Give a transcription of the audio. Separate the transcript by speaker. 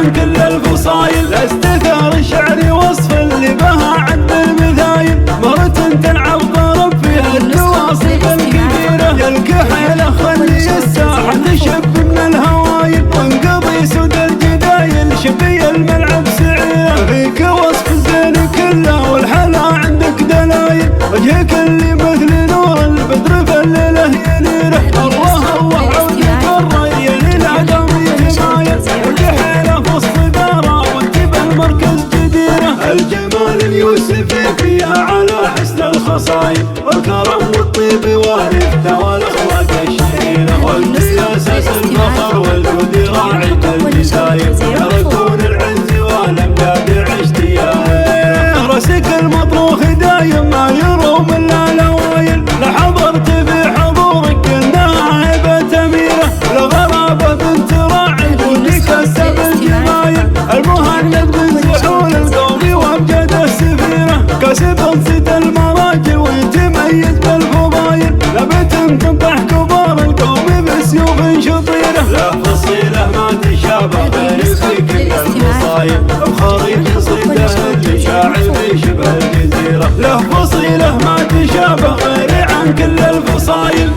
Speaker 1: عن كل الفصايل. لاستثار شعري وصف اللي بها عد المثايل. مرة تلعب ضرب فيها النواصب الكبيرة. يا الكحيلة خلي الساحة تشب من الهوايل. وانقضي سود الجدايل شبي الملعب سعيرة. فيك وصف الزين كله والحلا عندك دلايل. وجهك اللي مثل نور البدر في الليلة ينيره. الله الله عودك الريل العقامي جمايل. والكحيلة في الصدارة وانت بالمركز جديرة. الجمال اليوسفي فيها على حسن الخصايل. والكرم والطيب وارثته والاخلاق الشهيرة. وانت اساس الفخر والجود راعي الجزاير. يركون العز والامجاد عشت يا منيرة. راسك المطروخ دايم ما يروم الا الاوائل. لحضرت بحضورك كانها هيبة اميرة. الغرابة بنت راعي وديك كسب الجمايل. المهند بن سحول القومي وامجد السفيرة. كسب صيت المراجل ويتميز بالفضايل. لبت تنطح كبار القوم بسيوف شطيرة. له فصيلة ما تشابه غير في كل الفصايل. بخريج صيده اللي شاعر في شبه الجزيرة. له فصيلة ما تشابه غير عن كل الفصايل.